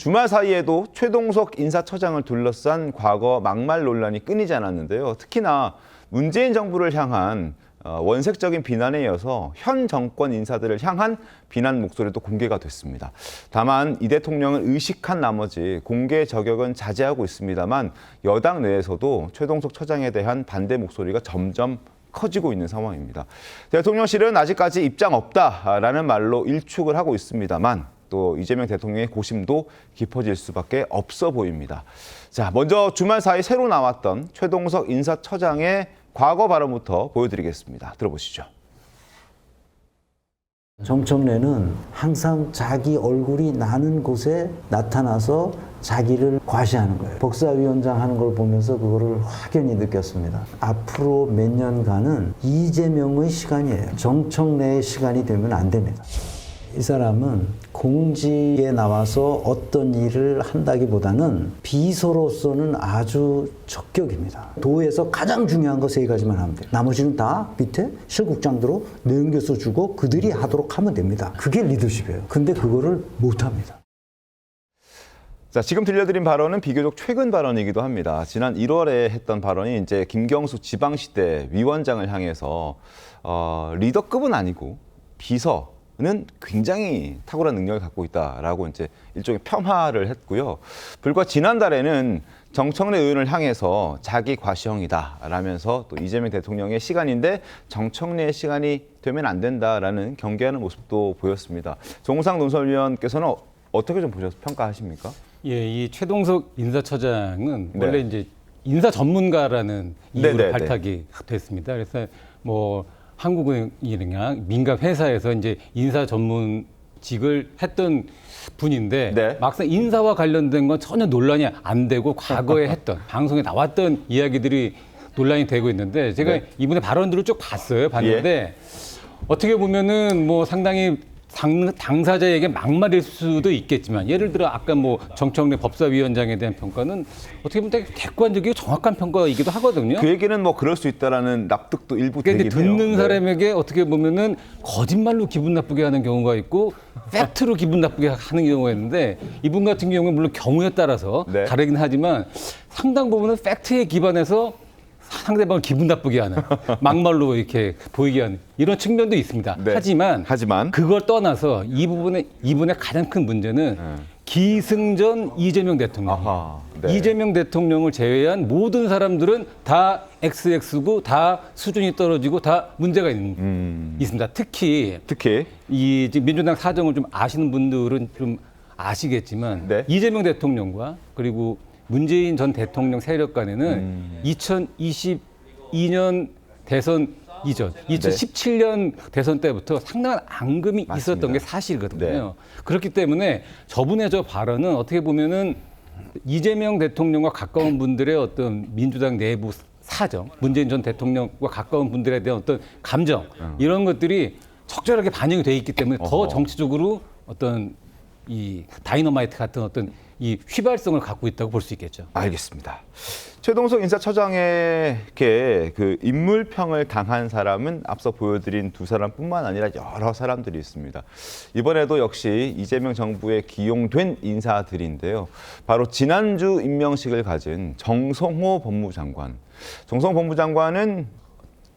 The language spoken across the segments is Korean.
주말 사이에도 최동석 인사처장을 둘러싼 과거 막말 논란이 끊이지 않았는데요. 특히나 문재인 정부를 향한 원색적인 비난에 이어서 현 정권 인사들을 향한 비난 목소리도 공개가 됐습니다. 다만 이 대통령은 의식한 나머지 공개 저격은 자제하고 있습니다만 여당 내에서도 최동석 처장에 대한 반대 목소리가 점점 커지고 있는 상황입니다. 대통령실은 아직까지 입장 없다라는 말로 일축을 하고 있습니다만 또 이재명 대통령의 고심도 깊어질 수밖에 없어 보입니다. 자, 먼저 주말 사이 새로 나왔던 최동석 인사처장의 과거 발언부터 보여드리겠습니다. 들어보시죠. 정청래는 항상 자기 얼굴이 나는 곳에 나타나서 자기를 과시하는 거예요. 법사위원장 하는 걸 보면서 그거를 확연히 느꼈습니다. 앞으로 몇 년간은 이재명의 시간이에요. 정청래의 시간이 되면 안 됩니다. 이 사람은 공직에 나와서 어떤 일을 한다기보다는 비서로서는 아주 적격입니다. 도에서 가장 중요한 거 3가지만 하면 돼요. 나머지는 다 밑에 실국장들로 내옮겨서 주고 그들이 하도록 하면 됩니다. 그게 리더십이에요. 근데 그거를 못합니다. 자, 지금 들려드린 발언은 비교적 최근 발언이기도 합니다. 지난 1월에 했던 발언이 이제 김경수 지방시대 위원장을 향해서 리더급은 아니고 비서는 굉장히 탁월한 능력을 갖고 있다라고 이제 일종의 폄하를 했고요. 불과 지난달에는 정청래 의원을 향해서 자기 과시형이다라면서 또 이재명 대통령의 시간인데 정청래의 시간이 되면 안 된다라는 경계하는 모습도 보였습니다. 정우상 논설위원께서는 어떻게 좀 평가하십니까? 예, 이 최동석 인사처장은 원래 이제 인사 전문가라는 이유로 발탁이 됐습니다. 그래서 뭐 한국은행이나 민간 회사에서 이제 인사 전문직을 했던 분인데 막상 인사와 관련된 건 전혀 논란이 안 되고 과거에 했던 방송에 나왔던 이야기들이 논란이 되고 있는데 제가 이분의 발언들을 쭉 봤는데 어떻게 보면은 뭐 상당히 당사자에게 막말일 수도 있겠지만 예를 들어 아까 뭐 정청래 법사위원장에 대한 평가는 어떻게 보면 되게 객관적이고 정확한 평가이기도 하거든요. 그 얘기는 뭐 그럴 수 있다라는 납득도 일부 되긴 해요. 그런데 듣는 사람에게 어떻게 보면은 거짓말로 기분 나쁘게 하는 경우가 있고 팩트로 기분 나쁘게 하는 경우가 있는데 이분 같은 경우는 물론 경우에 따라서 다르긴 하지만 상당 부분은 팩트에 기반해서 상대방을 기분 나쁘게 하는 막말로 이렇게 보이게 하는 이런 측면도 있습니다. 하지만 그걸 떠나서 이분의 가장 큰 문제는 기승전 이재명 대통령. 이재명 대통령을 제외한 모든 사람들은 다 XX고 다 수준이 떨어지고 다 문제가 있습니다. 특히 이 민주당 사정을 좀 아시는 분들은 좀 아시겠지만 이재명 대통령과 그리고 문재인 전 대통령 세력 간에는 2022년 대선 이전, 2017년 대선 때부터 상당한 앙금이 있었던 게 사실이거든요. 그렇기 때문에 저분의 저 발언은 어떻게 보면은 이재명 대통령과 가까운 분들의 어떤 민주당 내부 사정, 문재인 전 대통령과 가까운 분들에 대한 어떤 감정, 이런 것들이 적절하게 반영이 돼 있기 때문에 더 정치적으로 어떤 이 다이너마이트 같은 어떤 이 휘발성을 갖고 있다고 볼 수 있겠죠. 알겠습니다. 최동석 인사처장에게 그 인물평을 당한 사람은 앞서 보여드린 두 사람뿐만 아니라 여러 사람들이 있습니다. 이번에도 역시 이재명 정부에 기용된 인사들인데요. 바로 지난주 임명식을 가진 정성호 법무장관. 정성호 법무장관은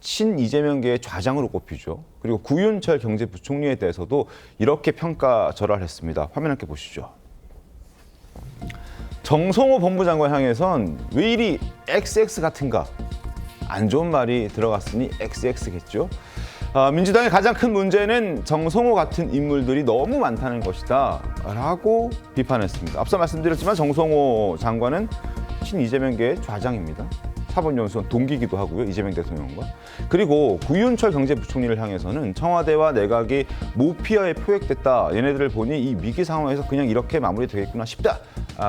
친 이재명계의 좌장으로 꼽히죠. 그리고 구윤철 경제부총리에 대해서도 이렇게 평가절하했습니다. 화면 함께 보시죠. 정성호 법무장관 향해선 왜 이리 XX 같은가? 안 좋은 말이 들어갔으니 XX겠죠. 민주당의 가장 큰 문제는 정성호 같은 인물들이 너무 많다는 것이다 라고 비판했습니다. 앞서 말씀드렸지만 정성호 장관은 친 이재명계의 좌장입니다. 사법연수원 동기이기도 하고요. 이재명 대통령과. 그리고 구윤철 경제부총리를 향해서는 청와대와 내각이 모피아에 포획됐다. 얘네들을 보니 이 위기 상황에서 그냥 이렇게 마무리되겠구나 싶다.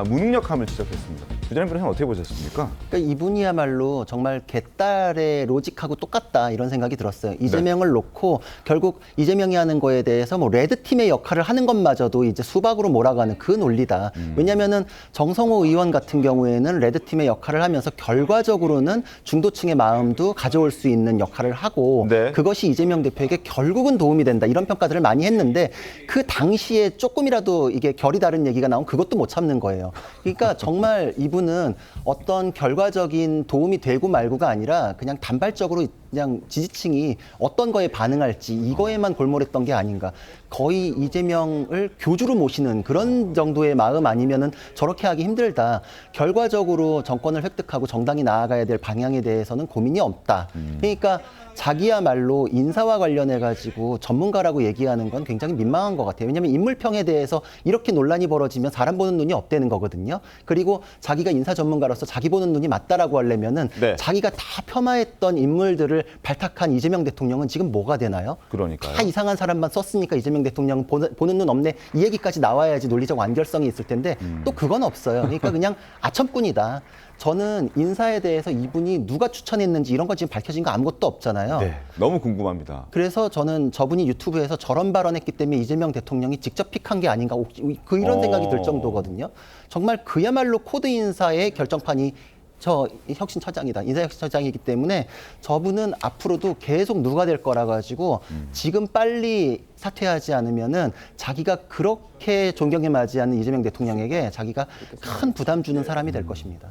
무능력함을 지적했습니다. 부장님 변호사는 어떻게 보셨습니까? 그러니까 이분이야말로 정말 개딸의 로직하고 똑같다 이런 생각이 들었어요. 이재명을 놓고 결국 이재명이 하는 거에 대해서 뭐 레드팀의 역할을 하는 것마저도 이제 수박으로 몰아가는 그 논리다. 왜냐하면은 정성호 의원 같은 경우에는 레드팀의 역할을 하면서 결과적으로 때로는 중도층의 마음도 가져올 수 있는 역할을 하고 네. 그것이 이재명 대표에게 결국은 도움이 된다 이런 평가들을 많이 했는데 그 당시에 조금이라도 이게 결이 다른 얘기가 나오면 그것도 못 참는 거예요. 그러니까 정말 이분은 어떤 결과적인 도움이 되고 말고가 아니라 그냥 단발적으로 그냥 지지층이 어떤 거에 반응할지 이거에만 골몰했던 게 아닌가. 거의 이재명을 교주로 모시는 그런 정도의 마음 아니면은 저렇게 하기 힘들다. 결과적으로 정권을 획득하고 정당이 나아가야 될 방향에 대해서는 고민이 없다. 그러니까 자기야말로 인사와 관련해 가지고 전문가라고 얘기하는 건 굉장히 민망한 것 같아요. 왜냐하면 인물평에 대해서 이렇게 논란이 벌어지면 사람 보는 눈이 업되는 거거든요. 그리고 자기가 인사 전문가로서 자기 보는 눈이 맞다라고 하려면은 네. 자기가 다 폄하했던 인물들을 발탁한 이재명 대통령은 지금 뭐가 되나요? 그러니까요. 다 이상한 사람만 썼으니까 이재명 대통령은 보는 눈 없네. 이 얘기까지 나와야지 논리적 완결성이 있을 텐데 또 그건 없어요. 그러니까 그냥 아첨꾼이다. 저는 인사에 대해서 이분이 누가 추천했는지 이런 거 지금 밝혀진 거 아무것도 없잖아요. 네, 너무 궁금합니다. 그래서 저는 저분이 유튜브에서 저런 발언했기 때문에 이재명 대통령이 직접 픽한 게 아닌가 그 이런 생각이 들 정도거든요. 정말 그야말로 코드 인사의 결정판이 저 혁신처장이다. 인사혁신처장이기 때문에 저분은 앞으로도 계속 누가 될 거라 가지고 지금 빨리 사퇴하지 않으면은 자기가 그렇게 존경에 맞이하는 이재명 대통령에게 자기가 큰 부담 주는 사람이 될 것입니다.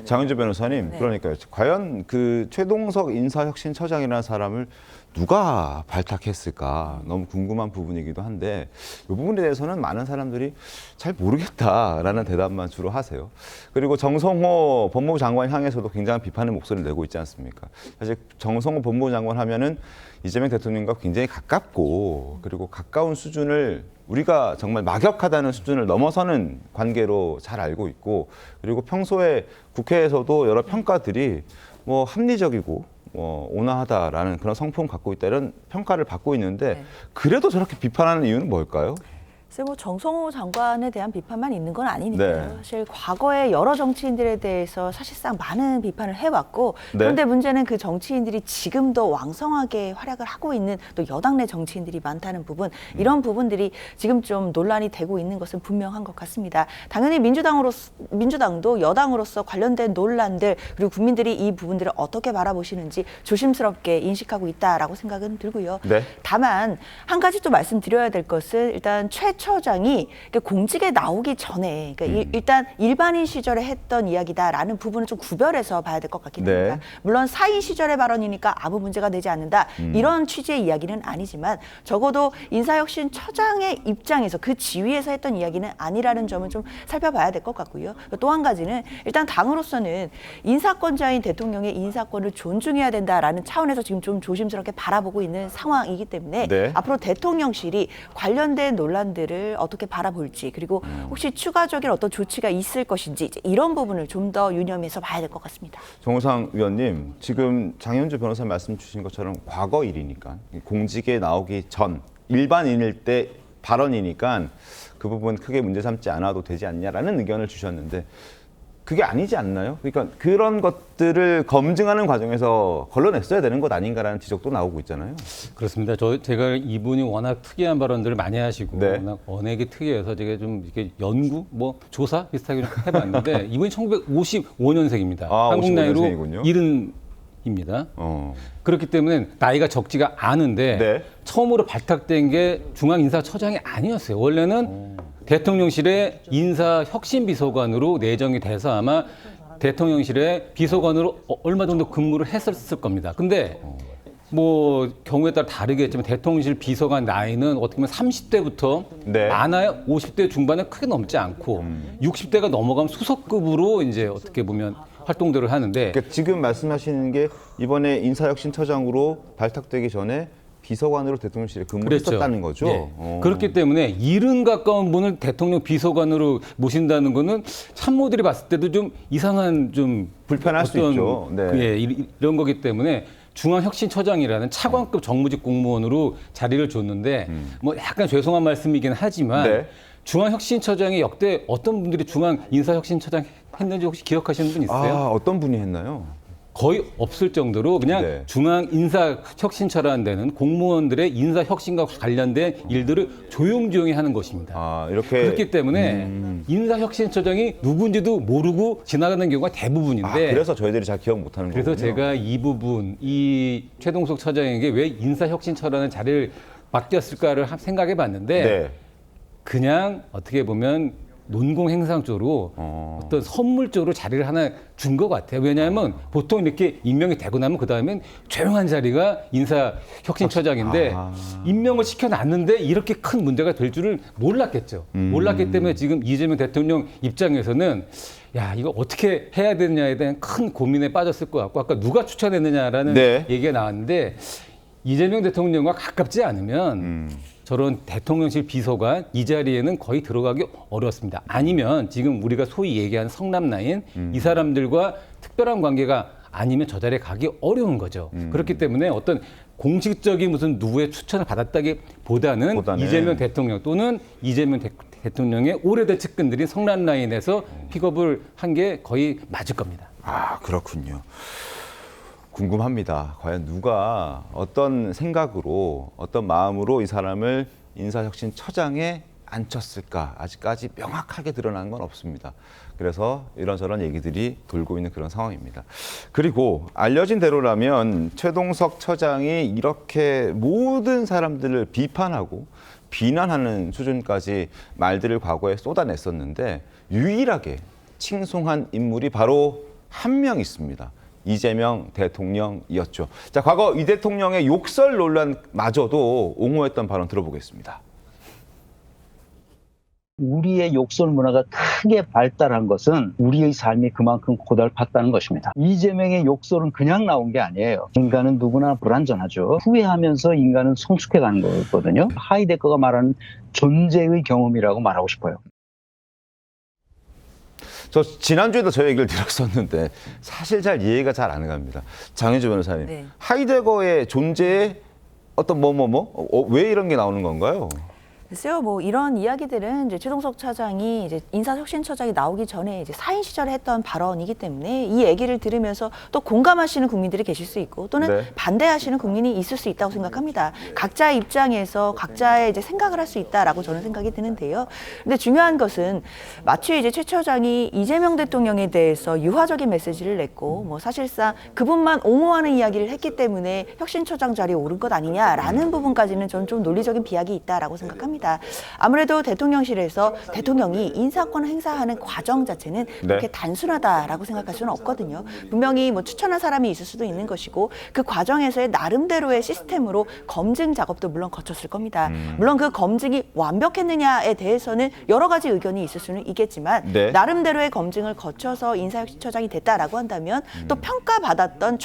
장윤주 변호사님, 그러니까요. 과연 그 최동석 인사혁신처장이라는 사람을 누가 발탁했을까 너무 궁금한 부분이기도 한데 이 부분에 대해서는 많은 사람들이 잘 모르겠다라는 대답만 주로 하세요. 그리고 정성호 법무부 장관 향해서도 굉장한 비판의 목소리를 내고 있지 않습니까? 사실 정성호 법무부 장관 하면은 이재명 대통령과 굉장히 가깝고 그리고 가까운 수준을 우리가 정말 막역하다는 수준을 넘어서는 관계로 잘 알고 있고 그리고 평소에 국회에서도 여러 평가들이 뭐 합리적이고 온화하다라는 그런 성품을 갖고 있다 이런 평가를 받고 있는데 네. 그래도 저렇게 비판하는 이유는 뭘까요? 글쎄 뭐 정성호 장관에 대한 비판만 있는 건 아니니까요. 네. 사실 과거에 여러 정치인들에 대해서 사실상 많은 비판을 해왔고 네. 그런데 문제는 그 정치인들이 지금도 왕성하게 활약을 하고 있는 또 여당 내 정치인들이 많다는 부분 이런 부분들이 지금 좀 논란이 되고 있는 것은 분명한 것 같습니다. 당연히 민주당도 여당으로서 관련된 논란들 그리고 국민들이 이 부분들을 어떻게 바라보시는지 조심스럽게 인식하고 있다라고 생각은 들고요. 네. 다만 한 가지 또 말씀드려야 될 것은 일단 최 처장이 공직에 나오기 전에 그러니까 일단 일반인 시절에 했던 이야기다라는 부분을 좀 구별해서 봐야 될 것 같긴 네. 합니다. 물론 사인 시절의 발언이니까 아무 문제가 되지 않는다 이런 취지의 이야기는 아니지만 적어도 인사혁신처장의 입장에서 그 지위에서 했던 이야기는 아니라는 점을 좀 살펴봐야 될 것 같고요. 또 한 가지는 일단 당으로서는 인사권자인 대통령의 인사권을 존중해야 된다라는 차원에서 지금 좀 조심스럽게 바라보고 있는 상황이기 때문에 네. 앞으로 대통령실이 관련된 논란들을 어떻게 바라볼지 그리고 혹시 추가적인 어떤 조치가 있을 것인지 이제 이런 부분을 좀 더 유념해서 봐야 될 것 같습니다. 정우상 위원님, 지금 장윤주 변호사 말씀 주신 것처럼 과거 일이니까 공직에 나오기 전 일반인일 때 발언이니까 그 부분 크게 문제 삼지 않아도 되지 않냐라는 의견을 주셨는데 그게 아니지 않나요? 그러니까 그런 것들을 검증하는 과정에서 걸러냈어야 되는 것 아닌가라는 지적도 나오고 있잖아요. 그렇습니다. 제가 이분이 워낙 특이한 발언들을 많이 하시고 네. 워낙 언행이 특이해서 제가 좀 이렇게 연구, 뭐 조사 비슷하게 좀 해봤는데 이분이 1955년생입니다. 아, 한국 나이로 55년생이군요. 70입니다. 그렇기 그렇기 때문에 나이가 적지가 않은데 네. 처음으로 발탁된 게 중앙인사처장이 아니었어요. 원래는 대통령실의 인사혁신비서관으로 내정이 돼서 아마 대통령실의 비서관으로 얼마 정도 근무를 했었을 겁니다. 근데 뭐 경우에 따라 다르겠지만 대통령실 비서관 나이는 어떻게 보면 30대부터 네. 많아야 50대 중반에 크게 넘지 않고 60대가 넘어가면 수석급으로 이제 어떻게 보면 활동들을 하는데 그러니까 지금 말씀하시는 게 이번에 인사혁신처장으로 발탁되기 전에 비서관으로 대통령실에 근무를 했었다는 거죠. 예. 그렇기 때문에 70 가까운 분을 대통령 비서관으로 모신다는 거는 참모들이 봤을 때도 좀 이상한 좀 불편할 수 있죠. 네. 예, 이런 거기 때문에 중앙혁신처장이라는 차관급 정무직 공무원으로 자리를 줬는데 뭐 약간 죄송한 말씀이긴 하지만 네. 중앙혁신처장이 역대 어떤 분들이 중앙인사혁신처장 했는지 혹시 기억하시는 분 있어요? 아, 어떤 분이 했나요? 거의 없을 정도로 그냥 네. 중앙인사혁신처라는 데는 공무원들의 인사혁신과 관련된 일들을 조용조용히 하는 것입니다. 아, 이렇게 그렇기 때문에 인사혁신처장이 누군지도 모르고 지나가는 경우가 대부분인데 그래서 저희들이 잘 기억 못하는 거군요. 그래서 제가 이 부분, 이 최동석 처장에게 왜 인사혁신처라는 자리를 맡겼을까를 생각해 봤는데 네. 그냥 어떻게 보면 논공행상적으로 어떤 선물적으로 자리를 하나 준 것 같아요. 왜냐하면 보통 이렇게 임명이 되고 나면 그다음엔 조용한 자리가 인사혁신처장인데 임명을 시켜놨는데 이렇게 큰 문제가 될 줄을 몰랐겠죠. 몰랐기 때문에 지금 이재명 대통령 입장에서는 야, 이거 어떻게 해야 되느냐에 대한 큰 고민에 빠졌을 것 같고 아까 누가 추천했느냐라는 네. 얘기가 나왔는데 이재명 대통령과 가깝지 않으면 저런 대통령실 비서관 이 자리에는 거의 들어가기 어렵습니다. 아니면 지금 우리가 소위 얘기하는 성남라인 이 사람들과 특별한 관계가 아니면 저 자리에 가기 어려운 거죠. 그렇기 때문에 어떤 공식적인 무슨 누구의 추천을 받았다기보다는 이재명 대통령 또는 이재명 대통령의 오래된 측근들인 성남라인에서 픽업을 한 게 거의 맞을 겁니다. 아, 그렇군요. 궁금합니다. 과연 누가 어떤 생각으로 어떤 마음으로 이 사람을 인사혁신처장에 앉혔을까? 아직까지 명확하게 드러난 건 없습니다. 그래서 이런저런 얘기들이 돌고 있는 그런 상황입니다. 그리고 알려진 대로라면 최동석 처장이 이렇게 모든 사람들을 비판하고 비난하는 수준까지 말들을 과거에 쏟아냈었는데 유일하게 칭송한 인물이 바로 한 명 있습니다. 이재명 대통령이었죠. 자, 과거 이 대통령의 욕설 논란마저도 옹호했던 발언 들어보겠습니다. 우리의 욕설 문화가 크게 발달한 것은 우리의 삶이 그만큼 고달팠다는 것입니다. 이재명의 욕설은 그냥 나온 게 아니에요. 인간은 누구나 불완전하죠. 후회하면서 인간은 성숙해가는 거거든요. 하이데거가 말하는 존재의 경험이라고 말하고 싶어요. 저 지난주에도 저 얘기를 드렸었는데 사실 잘 이해가 잘 안 갑니다. 장혜주 변호사님, 네. 하이데거의 존재에 어떤 왜 이런 게 나오는 건가요? 글쎄요, 뭐 이런 이야기들은 이제 최동석 차장이 이제 인사혁신처장이 나오기 전에 이제 사인 시절에 했던 발언이기 때문에 이 얘기를 들으면서 또 공감하시는 국민들이 계실 수 있고 또는 네. 반대하시는 국민이 있을 수 있다고 생각합니다. 각자의 입장에서 각자의 이제 생각을 할 수 있다라고 저는 생각이 드는데요. 근데 중요한 것은 마치 이제 최 처장이 이재명 대통령에 대해서 유화적인 메시지를 냈고 뭐 사실상 그분만 옹호하는 이야기를 했기 때문에 혁신처장 자리에 오른 것 아니냐라는 부분까지는 저는 좀 논리적인 비약이 있다라고 생각합니다. 아무래도 대통령실에서 대통령이 인사권을 행사하는 과정 자체는 그렇게 단순하다라고 생각할 수는 없거든요. 분명히 뭐 추천한 사람이 있을 수도 있는 것이고 그 과정에서의 나름대로의 시스템으로 검증 작업도 물론 거쳤을 겁니다. 물론 그 검증이 완벽했느냐에 대해서는 여러 가지 의견이 있을 수는 있겠지만 네. 나름대로의 검증을 거쳐서 인사혁신처장이 됐다라고 한다면 또 평가받았던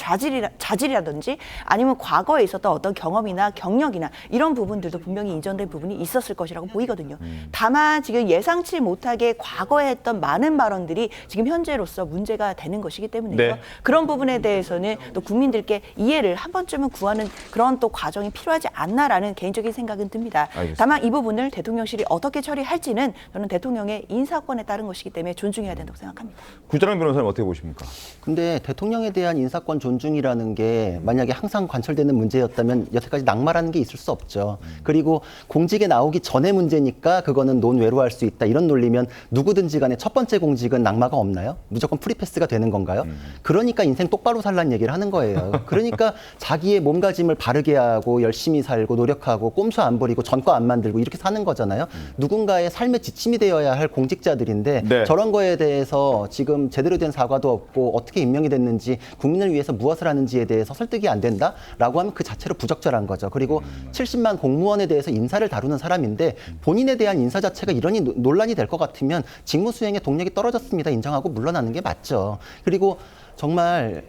자질이라든지 아니면 과거에 있었던 어떤 경험이나 경력이나 이런 부분들도 분명히 이전된 부분이 있었을 것이라고 보이거든요. 다만 지금 예상치 못하게 과거에 했던 많은 발언들이 지금 현재로서 문제가 되는 것이기 때문에요. 네. 그런 부분에 대해서는 또 국민들께 이해를 한 번쯤은 구하는 그런 또 과정이 필요하지 않나라는 개인적인 생각은 듭니다. 알겠습니다. 다만 이 부분을 대통령실이 어떻게 처리할지는 저는 대통령의 인사권에 따른 것이기 때문에 존중해야 된다고 생각합니다. 구자랑 변호사님 어떻게 보십니까? 근데 대통령에 대한 인사권 존중이라는 게 만약에 항상 관철되는 문제였다면 여태까지 낙마라는 게 있을 수 없죠. 그리고 공직에 나오기 전에 문제니까 그거는 논외로 할 수 있다. 이런 논리면 누구든지 간에 첫 번째 공직은 낙마가 없나요? 무조건 프리패스가 되는 건가요? 그러니까 인생 똑바로 살란 얘기를 하는 거예요. 그러니까 자기의 몸가짐을 바르게 하고 열심히 살고 노력하고 꼼수 안 부리고 전과 안 만들고 이렇게 사는 거잖아요. 누군가의 삶의 지침이 되어야 할 공직자들인데 네. 저런 거에 대해서 지금 제대로 된 사과도 없고 어떻게 임명이 됐는지 국민을 위해서 무엇을 하는지에 대해서 설득이 안 된다라고 하면 그 자체로 부적절한 거죠. 그리고 70만 공무원에 대해서 인사를 다루는 사람인데 본인에 대한 인사 자체가 이러니 논란이 될 것 같으면 직무 수행의 동력이 떨어졌습니다. 인정하고 물러나는 게 맞죠. 그리고 정말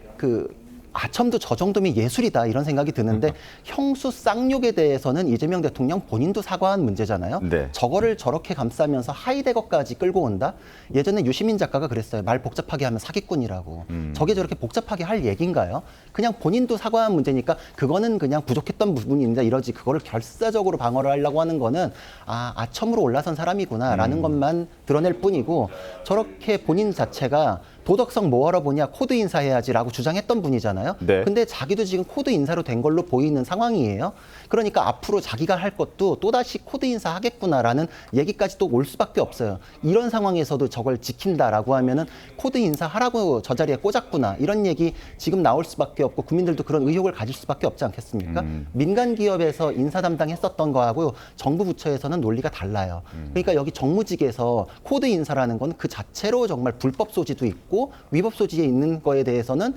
아첨도 저 정도면 예술이다 이런 생각이 드는데 형수 쌍욕에 대해서는 이재명 대통령 본인도 사과한 문제잖아요. 네. 저거를 저렇게 감싸면서 하이데거까지 끌고 온다? 예전에 유시민 작가가 그랬어요. 말 복잡하게 하면 사기꾼이라고. 저게 저렇게 복잡하게 할 얘기인가요? 그냥 본인도 사과한 문제니까 그거는 그냥 부족했던 부분입니다. 이러지 그거를 결사적으로 방어를 하려고 하는 거는 아첨으로 올라선 사람이구나라는 것만 드러낼 뿐이고 저렇게 본인 자체가 도덕성 뭐하러 보냐, 코드 인사해야지라고 주장했던 분이잖아요. 네. 근데 자기도 지금 코드 인사로 된 걸로 보이는 상황이에요. 그러니까 앞으로 자기가 할 것도 또다시 코드 인사 하겠구나라는 얘기까지 또 올 수밖에 없어요. 이런 상황에서도 저걸 지킨다라고 하면은 코드 인사 하라고 저 자리에 꽂았구나, 이런 얘기 지금 나올 수밖에 없고 국민들도 그런 의혹을 가질 수밖에 없지 않겠습니까? 민간 기업에서 인사 담당했었던 거하고 정부 부처에서는 논리가 달라요. 그러니까 여기 정무직에서 코드 인사라는 건 그 자체로 정말 불법 소지도 있고 위법 소지에 있는 거에 대해서는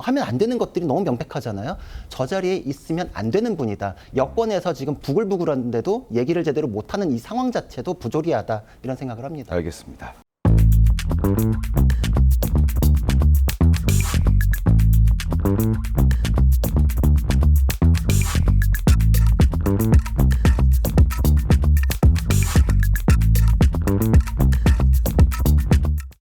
하면 안 되는 것들이 너무 명백하잖아요. 저 자리에 있으면 안 되는 분이다. 여권에서 지금 부글부글한데도 얘기를 제대로 못하는 이 상황 자체도 부조리하다, 이런 생각을 합니다. 알겠습니다.